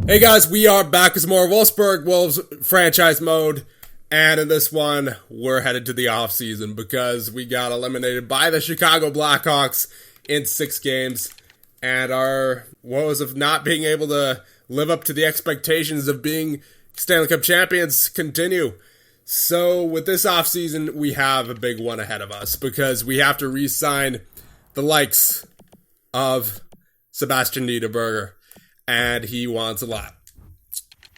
Hey guys, we are back with some more Wolfsburg Wolves franchise mode, and in this one, we're headed to the offseason because we got eliminated by the Chicago Blackhawks in 6 games, and our woes of not being able to live up to the expectations of being Stanley Cup champions continue. So with this offseason, we have a big one ahead of us because we have to re-sign the likes of Sebastian Niederberger. And he wants a lot.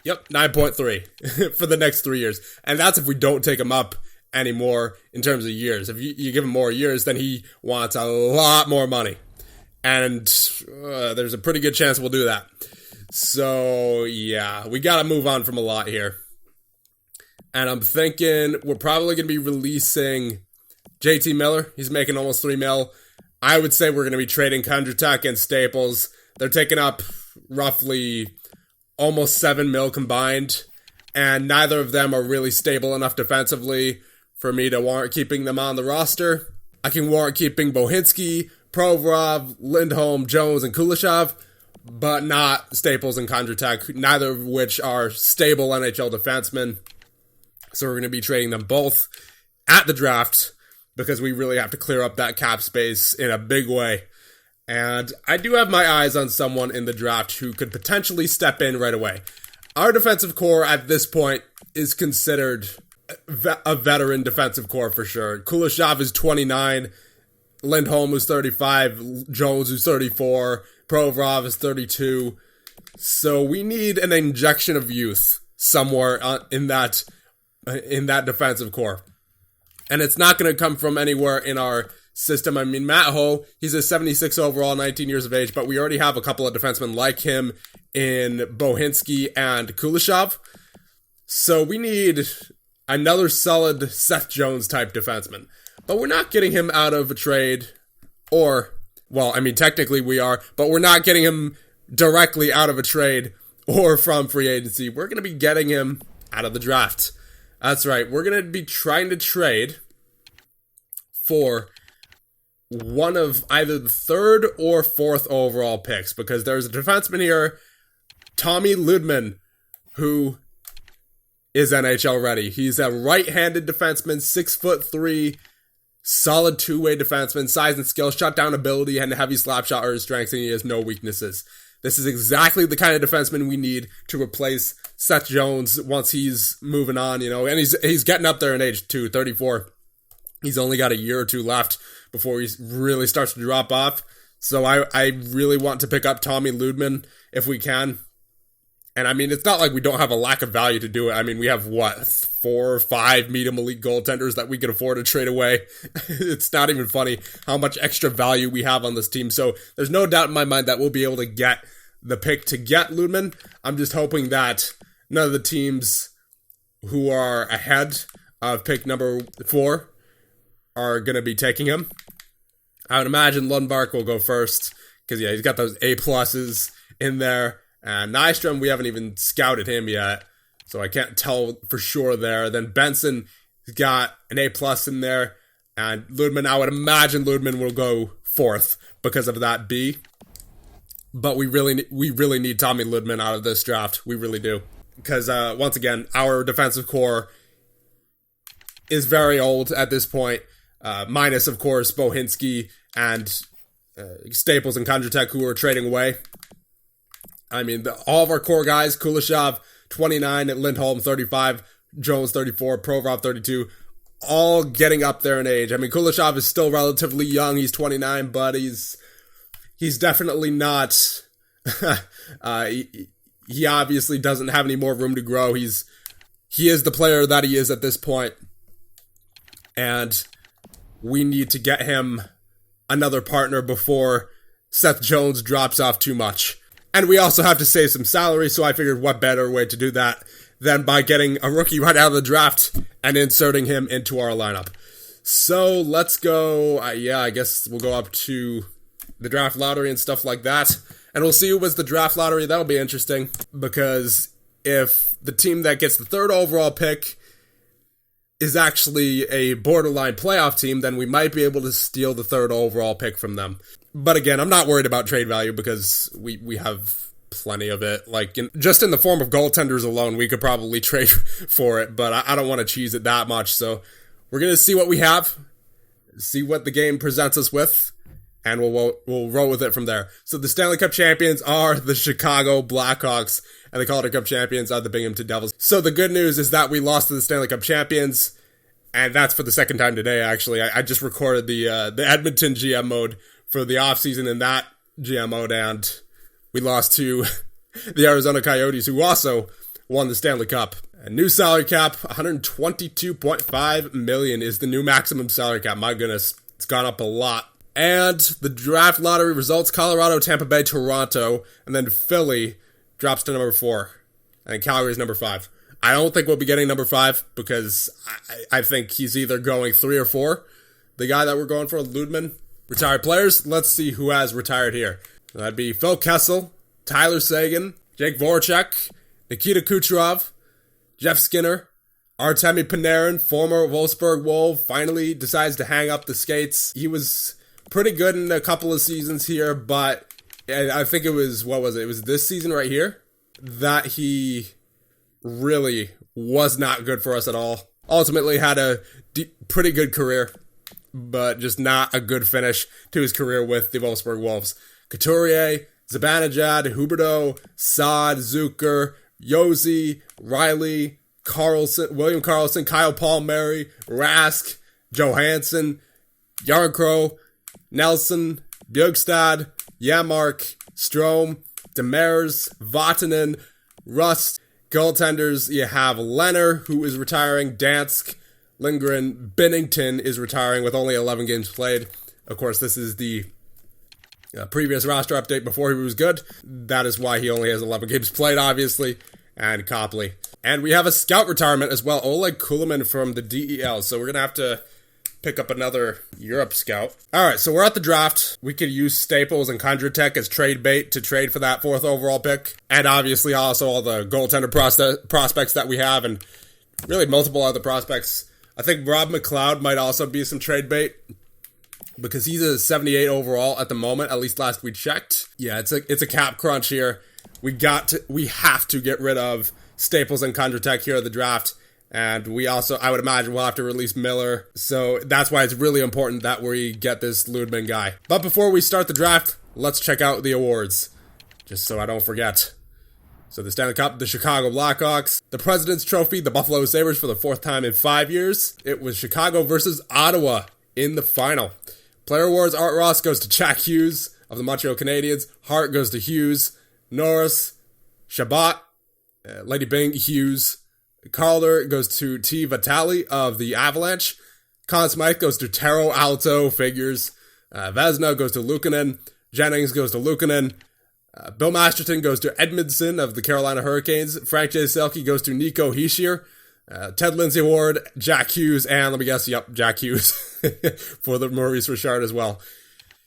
Yep, 9.3 for the next 3 years. And that's if we don't take him up anymore in terms of years. If you give him more years, then he wants a lot more money. And there's a pretty good chance we'll do that. So, yeah, we got to move on from a lot here. And I'm thinking we're probably going to be releasing JT Miller. He's making almost $3 million. I would say we're going to be trading Kondratek and Staples. They're taking up roughly almost $7 million combined, and neither of them are really stable enough defensively for me to warrant keeping them on the roster. I can warrant keeping Bohinski, Provorov, Lindholm, Jones, and Kuleshov, but not Staples and Kondratek, neither of which are stable NHL defensemen. So we're going to be trading them both at the draft because we really have to clear up that cap space in a big way. And I do have my eyes on someone in the draft who could potentially step in right away. Our defensive core at this point is considered a veteran defensive core for sure. Kuleshov is 29, Lindholm is 35, Jones is 34, Provorov is 32. So we need an injection of youth somewhere in that defensive core. And it's not going to come from anywhere in our system. I mean, Matt Ho, he's a 76 overall, 19 years of age, but we already have a couple of defensemen like him in Bohinski and Kuleshov. So we need another solid Seth Jones type defenseman. But we're not getting him out of a trade, technically we are, but we're not getting him directly out of a trade or from free agency. We're going to be getting him out of the draft. That's right. We're going to be trying to trade for one of either the 3rd or 4th overall picks, because there's a defenseman here, Tommy Ludman, who is NHL ready. He's a right-handed defenseman, 6'3", solid two-way defenseman, size and skill, shutdown ability, and heavy slap shot are his strengths, and he has no weaknesses. This is exactly the kind of defenseman we need to replace Seth Jones once he's moving on, and he's getting up there in age too, 34. He's only got a year or two left before he really starts to drop off. So I really want to pick up Tommy Ludman if we can. And I mean, it's not like we don't have a lack of value to do it. I mean, we have 4 or 5 medium elite goaltenders that we can afford to trade away. It's not even funny how much extra value we have on this team. So there's no doubt in my mind that we'll be able to get the pick to get Ludman. I'm just hoping that none of the teams who are ahead of pick number 4 are going to be taking him. I would imagine Lundmark will go first because, he's got those A-pluses in there. And Nystrom, we haven't even scouted him yet, so I can't tell for sure there. Then Benson has got an A-plus in there. And Ludman, I would imagine Ludman will go 4th because of that B. But we really need Tommy Ludman out of this draft. We really do. Because, once again, our defensive core is very old at this point. Minus, of course, Bohinski and Staples and Kondratek, who are trading away. I mean, all of our core guys, Kuleshov, 29, Lindholm, 35, Jones, 34, Provorov, 32, all getting up there in age. I mean, Kuleshov is still relatively young. He's 29, but he's definitely not... he obviously doesn't have any more room to grow. He is the player that he is at this point. And we need to get him another partner before Seth Jones drops off too much. And we also have to save some salary, so I figured what better way to do that than by getting a rookie right out of the draft and inserting him into our lineup. So let's go, I guess we'll go up to the draft lottery and stuff like that. And we'll see who wins the draft lottery. That'll be interesting, because if the team that gets the 3rd overall pick is actually a borderline playoff team, then we might be able to steal the 3rd overall pick from them. But again, I'm not worried about trade value because we have plenty of it. Like, just in the form of goaltenders alone, we could probably trade for it, but I don't want to cheese it that much. So we're going to see what we have, see what the game presents us with, and we'll roll with it from there. So the Stanley Cup champions are the Chicago Blackhawks, and the Calder Cup champions are the Binghamton Devils. So the good news is that we lost to the Stanley Cup champions, and that's for the second time today, actually. I just recorded the Edmonton GM mode for the offseason in that GM mode, and we lost to the Arizona Coyotes, who also won the Stanley Cup. A new salary cap, $122.5 million is the new maximum salary cap. My goodness, it's gone up a lot. And the draft lottery results, Colorado, Tampa Bay, Toronto, and then Philly drops to number 4, and Calgary's number 5. I don't think we'll be getting number 5 because I think he's either going 3 or 4. The guy that we're going for, Ludman. Retired players, let's see who has retired here. That'd be Phil Kessel, Tyler Seguin, Jake Voracek, Nikita Kucherov, Jeff Skinner, Artemi Panarin, former Wolfsburg Wolf, finally decides to hang up the skates. He was pretty good in a couple of seasons here, but I think it was, what was it? It was this season right here that he really was not good for us at all. Ultimately had a pretty good career, but just not a good finish to his career with the Wolfsburg Wolves. Couturier, Zibanejad, Huberdeau, Saad, Zucker, Josi, Riley, Carlson, William Karlsson, Kyle Palmieri, Rask, Johansson, Yarncrow, Nelson, Björkstad, Yamark, Strome, Demers, Vatanen, Rust. Goaltenders, you have Leonard, who is retiring, Dansk, Lindgren, Binnington is retiring with only 11 games played. Of course, this is the previous roster update before he was good. That is why he only has 11 games played, obviously. And Copley. And we have a scout retirement as well, Oleg Kulemin from the DEL. So we're going to have to pick up another Europe scout. All right, so we're at the draft. We could use Staples and Kondratek as trade bait to trade for that 4th overall pick. And obviously also all the goaltender prospects that we have, and really multiple other prospects. I think Rob McLeod might also be some trade bait because he's a 78 overall at the moment, at least last we checked. Yeah, it's a cap crunch here. We have to get rid of Staples and Kondratek here at the draft. And we also, I would imagine, we'll have to release Miller. So that's why it's really important that we get this Ludman guy. But before we start the draft, let's check out the awards, just so I don't forget. So the Stanley Cup, the Chicago Blackhawks. The President's Trophy, the Buffalo Sabres for the 4th time in 5 years. It was Chicago versus Ottawa in the final. Player Awards, Art Ross goes to Jack Hughes of the Montreal Canadiens. Hart goes to Hughes. Norris, Shabbat, Lady Bing, Hughes. Calder goes to T. Vitale of the Avalanche. Conn Smythe goes to Taro Alto, figures. Vesna goes to Luukkonen. Jennings goes to Luukkonen. Bill Masterton goes to Edmondson of the Carolina Hurricanes. Frank J. Selke goes to Nico Hischier. Ted Lindsay Award, Jack Hughes, and let me guess, Jack Hughes for the Maurice Richard as well.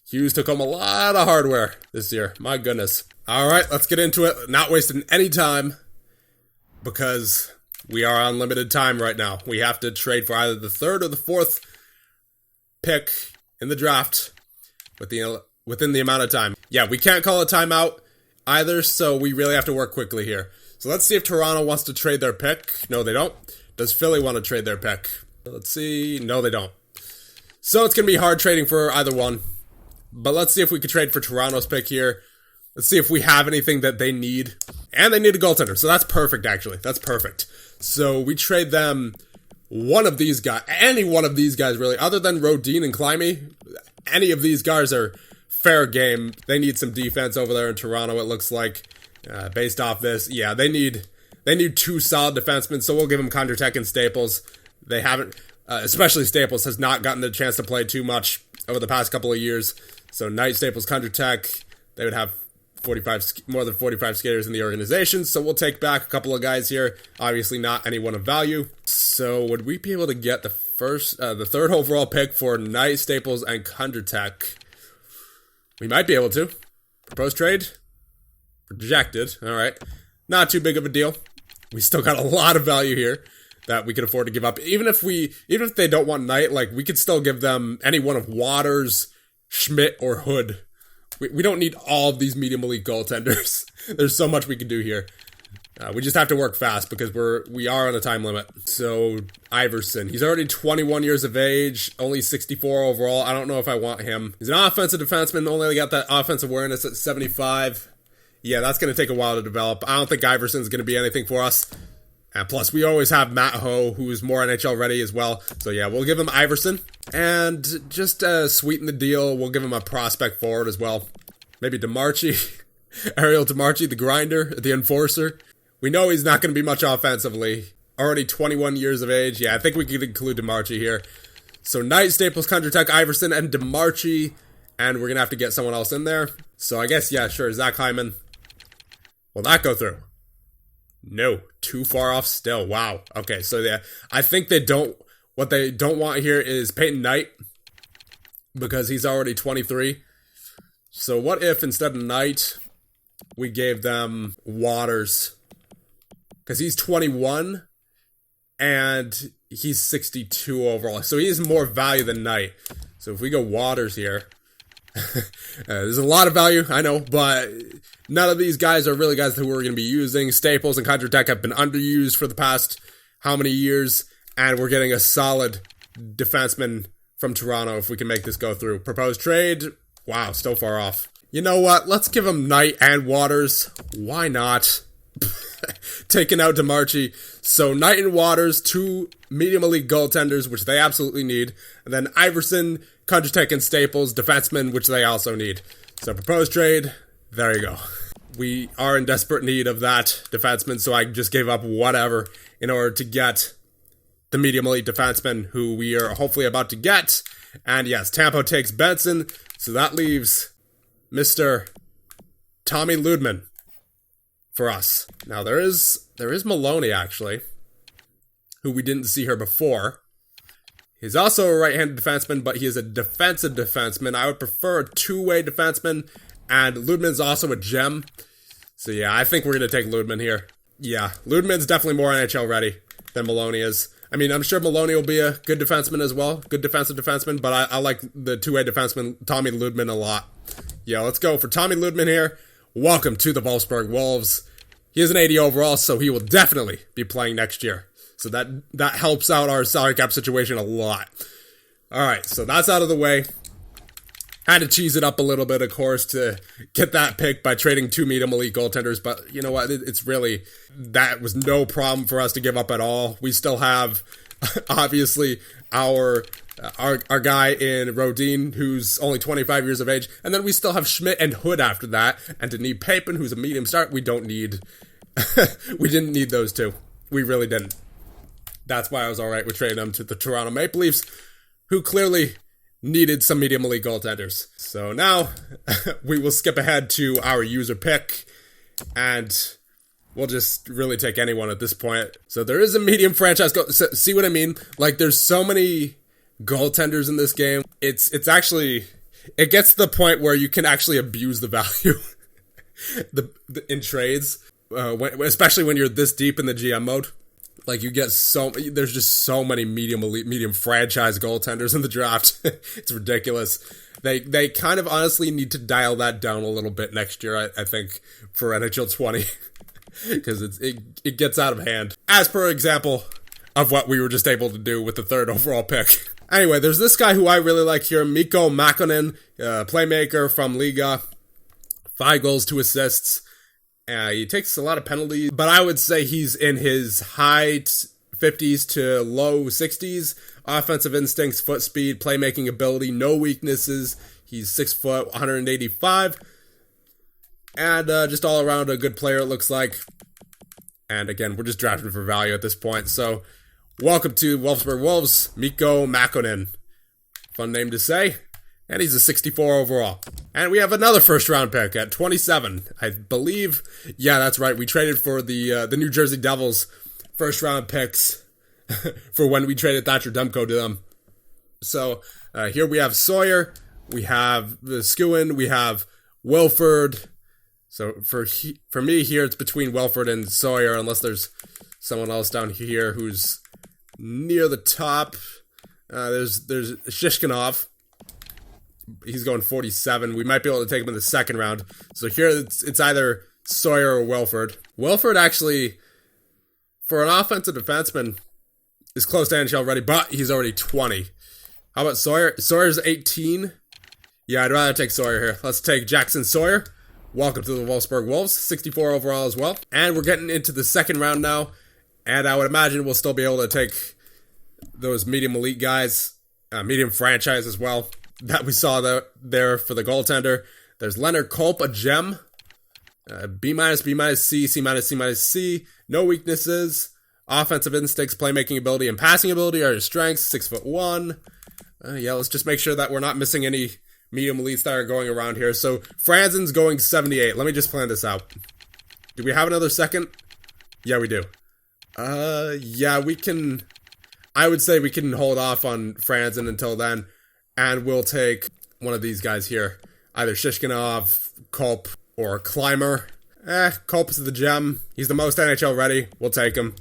Hughes took home a lot of hardware this year. My goodness. All right, let's get into it. Not wasting any time because we are on limited time right now. We have to trade for either the 3rd or the 4th pick in the draft within the amount of time. Yeah, we can't call a timeout either, so we really have to work quickly here. So let's see if Toronto wants to trade their pick. No, they don't. Does Philly want to trade their pick? Let's see. No, they don't. So it's going to be hard trading for either one. But let's see if we can trade for Toronto's pick here. Let's see if we have anything that they need. And they need a goaltender. So that's perfect, actually. That's perfect. So we trade them one of these guys. Any one of these guys, really. Other than Rodin and Climby. Any of these guys are fair game. They need some defense over there in Toronto, it looks like. Based off this. Yeah, they need 2 solid defensemen. So we'll give them Kondratek and Staples. They haven't, especially Staples, has not gotten the chance to play too much over the past couple of years. So Knight, Staples, Kondratek, they would have more than 45 skaters in the organization. So we'll take back a couple of guys here. Obviously not anyone of value. So would we be able to get the 3rd overall pick for Knight, Staples, and Kondratek? We might be able to. Proposed trade? Rejected. All right. Not too big of a deal. We still got a lot of value here that we can afford to give up. Even if they don't want Knight, like, we could still give them any one of Waters, Schmidt, or Hood. We don't need all of these medium elite goaltenders. There's so much we can do here. We just have to work fast because we are on a time limit. So, Iverson. He's already 21 years of age, only 64 overall. I don't know if I want him. He's an offensive defenseman, only got that offensive awareness at 75. Yeah, that's going to take a while to develop. I don't think Iverson's going to be anything for us. And plus, we always have Matt Ho, who's more NHL ready as well. So yeah, we'll give him Iverson. And just sweeten the deal, we'll give him a prospect forward as well. Maybe DeMarchi. Ariel DeMarchi, the grinder, the enforcer. We know he's not going to be much offensively. Already 21 years of age. Yeah, I think we could include DeMarchi here. So Knight, Staples, Kondratek, Iverson, and DeMarchi. And we're going to have to get someone else in there. So I guess, yeah, sure, Zach Hyman. Will that go through? No. Too far off still. Wow. Okay, so yeah, I think what they don't want here is Peyton Knight. Because he's already 23. So what if instead of Knight, we gave them Waters? Because he's 21, and he's 62 overall. So he has more value than Knight. So if we go Waters here, there's a lot of value, I know, but none of these guys are really guys who we're going to be using. Staples and Kondratek have been underused for the past how many years, and we're getting a solid defenseman from Toronto if we can make this go through. Proposed trade, wow, still far off. You know what, let's give him Knight and Waters. Why not? Taking out DeMarchi. So Knight and Waters, two medium elite goaltenders, which they absolutely need. And then Iverson, Kondratek, and Staples, defensemen, which they also need. So proposed trade, there you go. We are in desperate need of that defenseman, so I just gave up whatever in order to get the medium elite defenseman who we are hopefully about to get. And yes, Tampa takes Benson, so that leaves Mr. Tommy Ludman for us. Now there is Maloney actually, who we didn't see her before. He's also a right-handed defenseman, but he is a defensive defenseman. I would prefer a two-way defenseman, and Ludman's also a gem. So yeah, I think we're going to take Ludman here. Yeah, Ludman's definitely more NHL ready than Maloney is. I mean, I'm sure Maloney will be a good defenseman as well, good defensive defenseman, but I like the two-way defenseman, Tommy Ludman, a lot. Yeah, let's go for Tommy Ludman here. Welcome to the Wolfsburg Wolves. He is an 80 overall, so he will definitely be playing next year. So that helps out our salary cap situation a lot. Alright, so that's out of the way. Had to cheese it up a little bit, of course, to get that pick by trading two medium elite goaltenders. But you know what? It's really, that was no problem for us to give up at all. We still have, obviously, our guy in Rodin, who's only 25 years of age. And then we still have Schmidt and Hood after that. And Denis Papin, who's a medium start. We don't need, we didn't need those two. We really didn't. That's why I was alright with trading them to the Toronto Maple Leafs, who clearly needed some medium elite goaltenders. So now, we will skip ahead to our user pick, and we'll just really take anyone at this point. So there is a medium franchise see what I mean? Like, there's so many goaltenders in this game. It's actually, it gets to the point where you can actually abuse the value in trades, especially when you're this deep in the GM mode. Like, you get there's just so many medium franchise goaltenders in the draft. It's ridiculous. They kind of honestly need to dial that down a little bit next year, I think, for NHL 20. Because it gets out of hand. As per example of what we were just able to do with the third overall pick. Anyway, there's this guy who I really like here, Mikko Makkonen, playmaker from Liga. 5 goals, 2 assists. He takes a lot of penalties, but I would say he's in his high 50s to low 60s. Offensive instincts, foot speed, playmaking ability, no weaknesses. He's 6 foot, 185. And just all around a good player, it looks like. And again, we're just drafting for value at this point. So, welcome to Wolfsburg Wolves, Mikko Makkonen. Fun name to say. And he's a 64 overall. And we have another first round pick at 27. I believe, yeah, that's right. We traded for the New Jersey Devils first round picks for when we traded Thatcher Demko to them. So here we have Sawyer, we have the Skewin, we have Wilford. So for me here, it's between Wilford and Sawyer, unless there's someone else down here who's near the top. There's Shishkinov. He's going 47. We might be able to take him in the second round. So here it's either Sawyer or Wilford. Wilford actually, for an offensive defenseman, is close to NHL ready, but he's already 20. How about Sawyer? Sawyer's 18. Yeah, I'd rather take Sawyer here. Let's take Jackson Sawyer. Welcome to the Wolfsburg Wolves. 64 overall as well. And we're getting into the second round now. And I would imagine we'll still be able to take those medium elite guys, medium franchise as well, that we saw there for the goaltender. There's Leonard Culp, a gem. B-, B-, C, C-, C-, C. No weaknesses. Offensive instincts, playmaking ability, and passing ability are his strengths. 6'1". Yeah, let's just make sure that we're not missing any medium elites that are going around here. So Franzen's going 78. Let me just plan this out. Do we have another second? Yeah, we do. Yeah, we can. I would say we can hold off on Franzen until then, and we'll take one of these guys here. Either Shishkinov, Culp, or Clymer. Culp is the gem. He's the most NHL ready. We'll take him.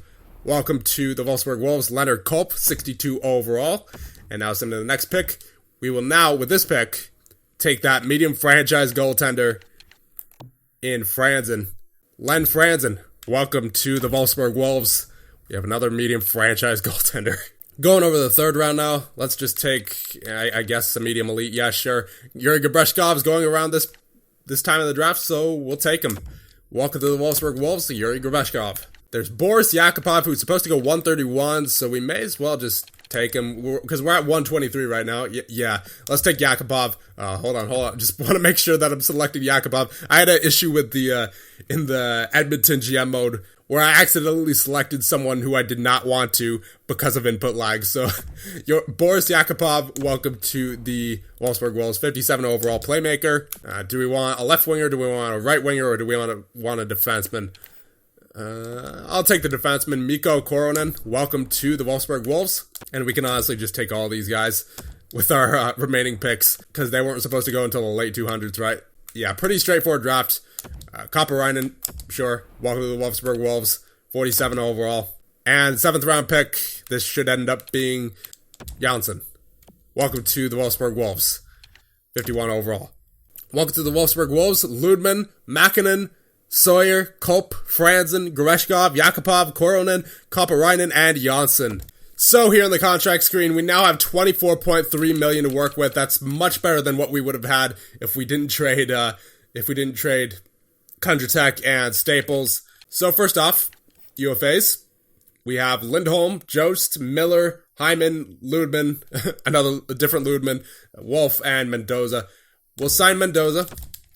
Welcome to the Wolfsburg Wolves. Leonard Culp, 62 overall. And now send to the next pick. We will now, with this pick, take that medium franchise goaltender in Franzen. Len Franzen, welcome to the Wolfsburg Wolves. We have another medium franchise goaltender. Going over the third round now. Let's just take, I guess, a medium elite. Yeah, sure. Yuri Gabreshkov is going around this time of the draft, so we'll take him. Welcome to the Wolfsburg Wolves, Yuri Gabreshkov. There's Boris Yakupov, who's supposed to go 131, so we may as well just take him, because we're at 123 right now. Yeah, let's take Yakupov. Hold on. Just want to make sure that I'm selecting Yakupov. I had an issue with in the Edmonton GM mode, where I accidentally selected someone who I did not want to because of input lag. So, Boris Yakupov, welcome to the Wolfsburg Wolves, 57 overall playmaker. Do we want a left winger, do we want a right winger, or do we want a defenseman? I'll take the defenseman, Mikko Koronen. Welcome to the Wolfsburg Wolves. And we can honestly just take all these guys with our remaining picks, because they weren't supposed to go until the late 200s, right? Yeah, pretty straightforward draft. Koparainen, sure. Welcome to the Wolfsburg Wolves, 47 overall. And 7th round pick, this should end up being Janssen. Welcome to the Wolfsburg Wolves, 51 overall. Welcome to the Wolfsburg Wolves, Ludman, Makinen, Sawyer, Culp, Franzen, Greshkov, Yakupov, Koronen, Koparainen, and Janssen. So here on the contract screen, we now have $24.3 million to work with. That's much better than what we would have had if we didn't trade Kondratek and Staples. So first off, UFAs. We have Lindholm, Jost, Miller, Hyman, Ludman, a different Ludman, Wolf, and Mendoza. We'll sign Mendoza,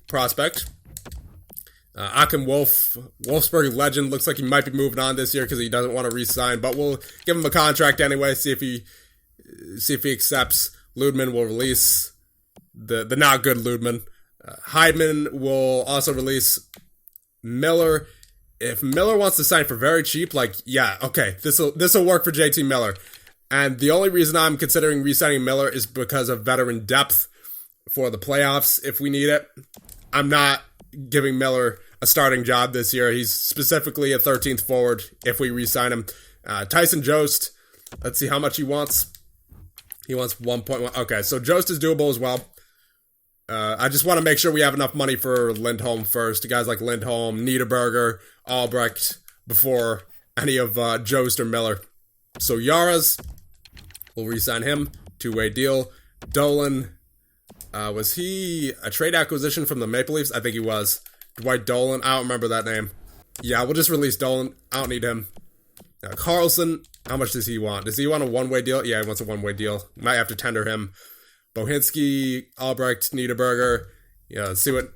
prospect. Achim Wolf, Wolfsburg legend, looks like he might be moving on this year because he doesn't want to re-sign, but we'll give him a contract anyway, see if he accepts. Ludman will release the not good Ludman. Hyman will also release Miller. If Miller wants to sign for very cheap, yeah, okay, this'll work for JT Miller. And the only reason I'm considering re-signing Miller is because of veteran depth for the playoffs if we need it. I'm not giving Miller a starting job this year. He's specifically a 13th forward if we re-sign him. Tyson Jost, let's see how much he wants. He wants 1.1. Okay, so Jost is doable as well. I just want to make sure we have enough money for Lindholm first. Guys like Lindholm, Niederberger, Albrecht, before any of Jost or Miller. So Yaras, we'll re-sign him. 2-way deal. Dolan, was he a trade acquisition from the Maple Leafs? I think he was. Dwight Dolan, I don't remember that name. Yeah, we'll just release Dolan. I don't need him. Carlson, how much does he want? Does he want a one-way deal? Yeah, he wants a one-way deal. Might have to tender him. Bohinski, Albrecht, Niederberger. Yeah, let's see what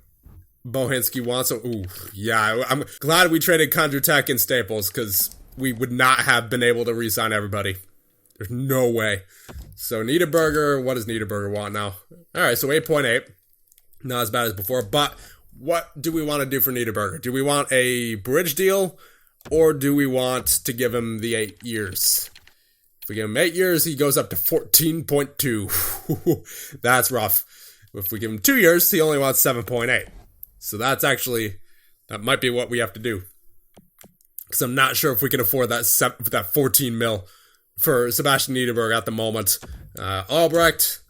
Bohinski wants. I'm glad we traded Kondratek and Staples, because we would not have been able to re-sign everybody. There's no way. So Niederberger, what does Niederberger want now? All right, so 8.8. Not as bad as before, but what do we want to do for Niederberger? Do we want a bridge deal, or do we want to give him the 8 years? If we give him 8 years, he goes up to 14.2. That's rough. If we give him 2 years, he only wants 7.8. So that might be what we have to do. Because I'm not sure if we can afford that 14 mil for Sebastian Niederberg at the moment. Albrecht,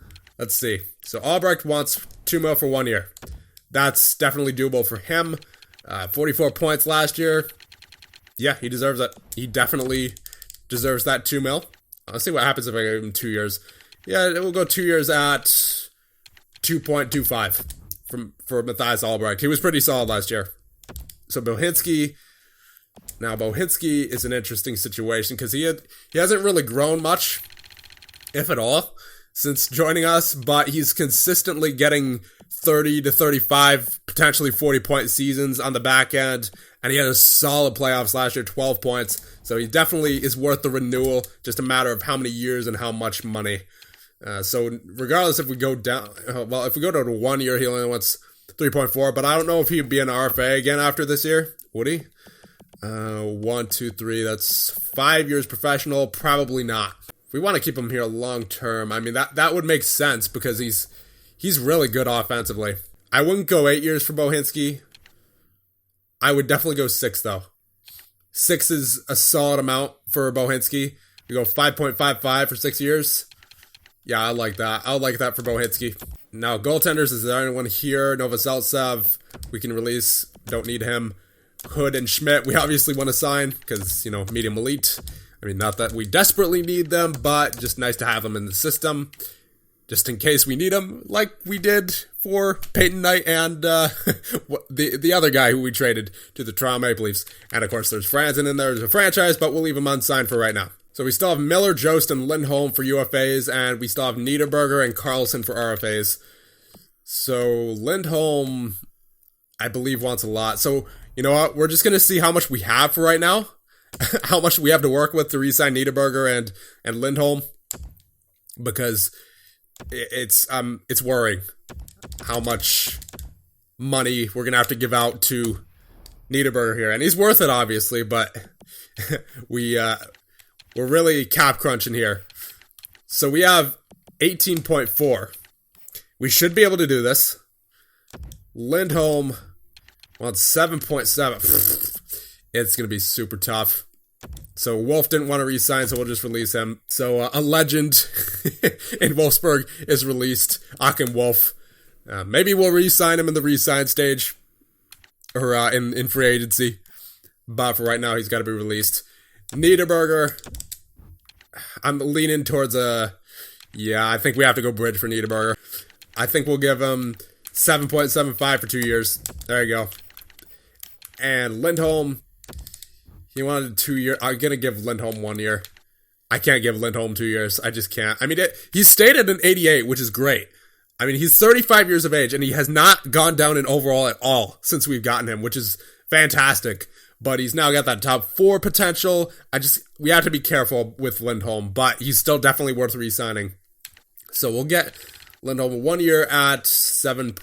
Let's see. So Albrecht wants $2 million for 1 year. That's definitely doable for him. 44 points last year. Yeah, he deserves it. He definitely deserves that $2 million. Let's see what happens if I give him 2 years. Yeah, it will go 2 years at 2.25 for Matthias Albrecht. He was pretty solid last year. So Bohinski. Now Bohinski is an interesting situation because he hasn't really grown much, if at all, since joining us, but he's consistently getting 30 to 35, potentially 40-point seasons on the back end, and he had a solid playoffs last year, 12 points, so he definitely is worth the renewal, just a matter of how many years and how much money. So regardless if we go down, if we go to 1 year, he only wants 3.4, but I don't know if he'd be an RFA again after this year, would he? 1, 2, 3, that's 5 years professional, probably not. If we want to keep him here long term, I mean, that would make sense because he's really good offensively. I wouldn't go 8 years for Bohinski. I would definitely go 6 though. 6 is a solid amount for Bohinski. You go 5.55 for 6 years. Yeah, I like that. I would like that for Bohinski. Now, goaltenders, is there anyone here? Novoselicev, we can release. Don't need him. Hood and Schmidt, we obviously want to sign because, medium elite. I mean, not that we desperately need them, but just nice to have them in the system. Just in case we need them, like we did for Peyton Knight and the other guy who we traded to the Toronto Maple Leafs. And, of course, there's Franzen in there as a franchise, but we'll leave him unsigned for right now. So we still have Miller, Jost, and Lindholm for UFAs, and we still have Niederberger and Carlson for RFAs. So Lindholm, I believe, wants a lot. So, you know what? We're just going to see how much we have for right now. How much we have to work with to re-sign Niederberger and Lindholm. Because it's worrying how much money we're going to have to give out to Niederberger here. And he's worth it, obviously, but we're really cap crunching here. So we have 18.4. We should be able to do this. Lindholm wants 7.7. It's going to be super tough. So Wolf didn't want to re-sign, so we'll just release him. So a legend in Wolfsburg is released, Achim Wolf. Maybe we'll re-sign him in the re-sign stage or in free agency. But for right now, he's got to be released. Niederberger, I'm leaning towards I think we have to go bridge for Niederberger. I think we'll give him 7.75 for 2 years. There you go. And Lindholm, he wanted 2 years. I'm going to give Lindholm 1 year. I can't give Lindholm 2 years. I just can't. I mean, he's stayed at an 88, which is great. I mean, he's 35 years of age, and he has not gone down in overall at all since we've gotten him, which is fantastic. But he's now got that top 4 potential. We have to be careful with Lindholm, but he's still definitely worth re-signing. So we'll get Lindholm 1 year at 7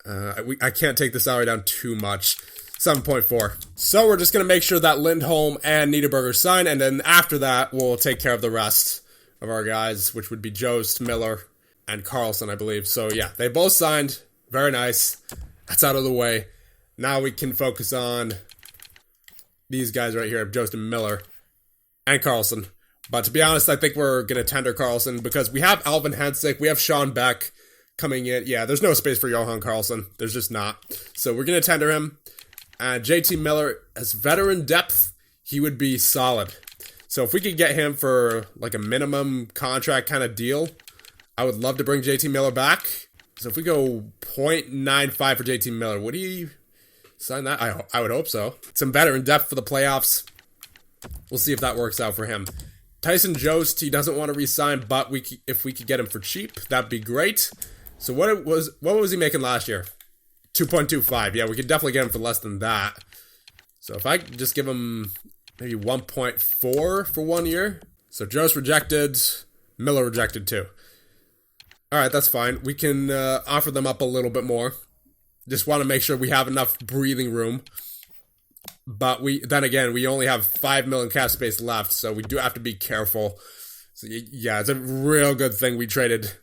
I can't take the salary down too much. 7.4. So we're just going to make sure that Lindholm and Niederberger sign, and then after that, we'll take care of the rest of our guys, which would be Jost, Miller, and Carlson, I believe. So yeah, they both signed. Very nice. That's out of the way. Now we can focus on these guys right here, Jost and Miller, and Carlson. But to be honest, I think we're going to tender Carlson because we have Alvin Hensick, we have Sean Beck coming in. Yeah, there's no space for Johan Carlson. There's just not. So we're going to tender him. And JT Miller, as veteran depth, he would be solid. So if we could get him for like a minimum contract kind of deal, I would love to bring JT Miller back. So if we go 0.95 for JT Miller, would he sign that? I would hope so. Some veteran depth for the playoffs. We'll see if that works out for him. Tyson Jost, he doesn't want to re-sign, but if we could get him for cheap, that'd be great. So what was he making last year? 2.25. Yeah, we could definitely get him for less than that. So if I just give him maybe 1.4 for 1 year. So Jost rejected, Miller rejected too. All right, that's fine. We can offer them up a little bit more. Just want to make sure we have enough breathing room. But we only have $5 million cap space left, so we do have to be careful. So yeah, it's a real good thing we traded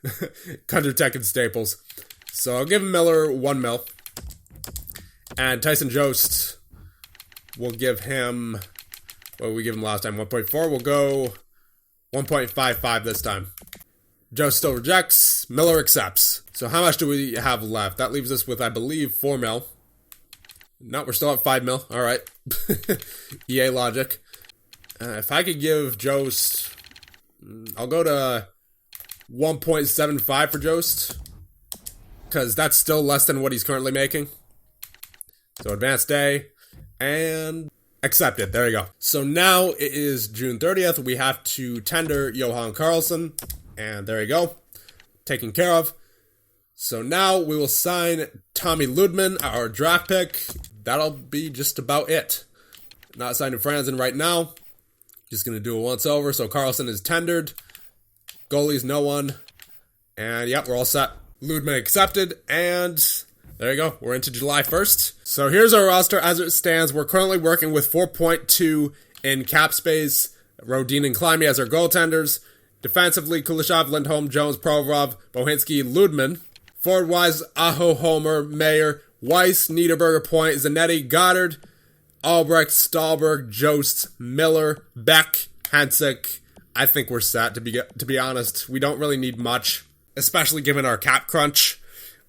Kundertech and Staples. So I'll give Miller 1 mil. And Tyson Jost, we'll give him, what did we give him last time? 1.4. We'll go 1.55 this time. Joe still rejects. Miller accepts. So how much do we have left? That leaves us with, I believe, 4 mil. No, we're still at 5 mil. All right. EA logic. If I could give Jost, I'll go to 1.75 for Jost, because that's still less than what he's currently making. So advanced day, and accepted. There you go. So now it is June 30th. We have to tender Johan Karlsson, and there you go. Taken care of. So now we will sign Tommy Ludman, our draft pick. That'll be just about it. Not signing Franzen right now. Just going to do a once over. So Karlsson is tendered. Goalies, no one. And yep, we're all set. Ludman accepted. And there you go. We're into July 1st. So here's our roster as it stands. We're currently working with 4.2 in cap space. Rodin and Climby as our goaltenders. Defensively, Kuleshov, Lindholm, Jones, Provorov, Bohinski, Ludman. Forward-wise, Aho, Homer, Mayer, Weiss, Niederberger, Point, Zanetti, Goddard, Albrecht, Stahlberg, Jost, Miller, Beck, Hensick. I think we're set, to be honest. We don't really need much, especially given our cap crunch,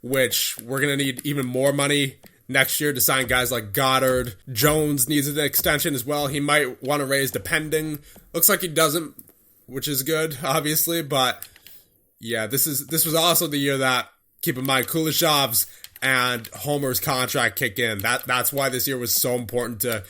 which we're going to need even more money next year to sign guys like Goddard. Jones needs an extension as well. He might want to raise depending. Looks like he doesn't, which is good, obviously. But yeah, this was also the year that, keep in mind, Kuleshov's and Homer's contract kick in. That's why this year was so important to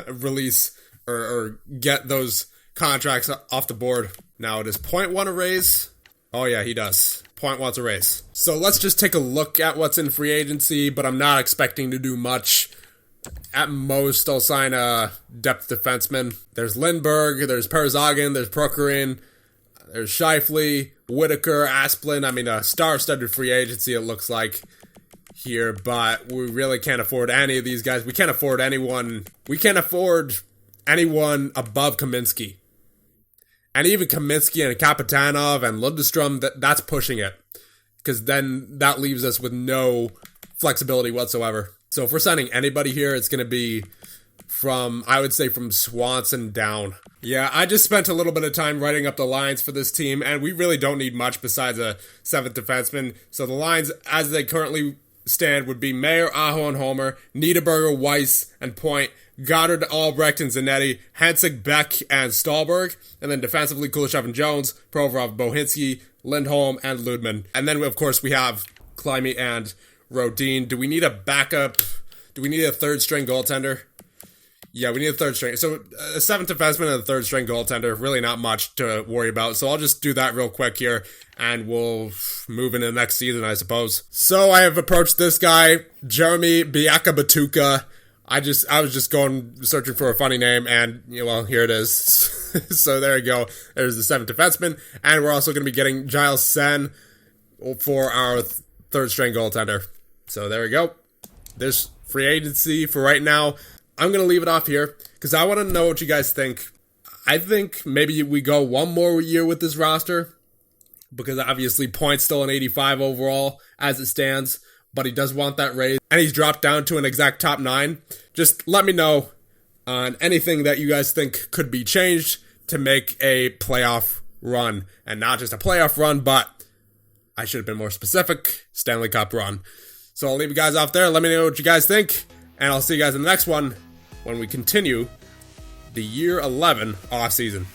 release or get those contracts off the board. Now, does Point want a raise? Oh yeah, he does. Point wants a raise. So let's just take a look at what's in free agency, but I'm not expecting to do much. At most, I'll sign a depth defenseman. There's Lindbergh, there's Perzagin, there's Prokorin, there's Scheifele, Whitaker, Asplin. I mean, a star-studded free agency, it looks like, here, but we really can't afford any of these guys. We can't afford anyone. We can't afford anyone above Kaminsky. And even Kaminsky and Kapitanov and Lundestrom, that's pushing it. Because then that leaves us with no flexibility whatsoever. So if we're signing anybody here, it's going to be I would say from Swanson down. Yeah, I just spent a little bit of time writing up the lines for this team, and we really don't need much besides a 7th defenseman. So the lines, as they currently stand, would be Mayer, Aho, and Homer, Niederberger, Weiss, and Point, Goddard, Albrecht, and Zanetti, Hensick, Beck, and Stahlberg, and then defensively, Kuleshov and Jones, Provorov, Bohinski, Lindholm, and Ludman. And then, of course, we have Climby and Rodin. Do we need a backup? Do we need a third-string goaltender? Yeah, we need a third string. So a 7th defenseman and a third string goaltender, really not much to worry about. So I'll just do that real quick here, and we'll move into the next season, I suppose. So I have approached this guy, Jeremy Biaka-Batuka. I was just searching for a funny name, and well, here it is. So there you go. There's the 7th defenseman, and we're also going to be getting Giles Sen for our third string goaltender. So there we go. There's free agency for right now. I'm going to leave it off here because I want to know what you guys think. I think maybe we go one more year with this roster because obviously Point's still an 85 overall as it stands, but he does want that raise, and he's dropped down to an exact top 9. Just let me know on anything that you guys think could be changed to make a playoff run, and not just a playoff run, but I should have been more specific, Stanley Cup run. So I'll leave you guys off there. Let me know what you guys think. And I'll see you guys in the next one when we continue the year 11 off season.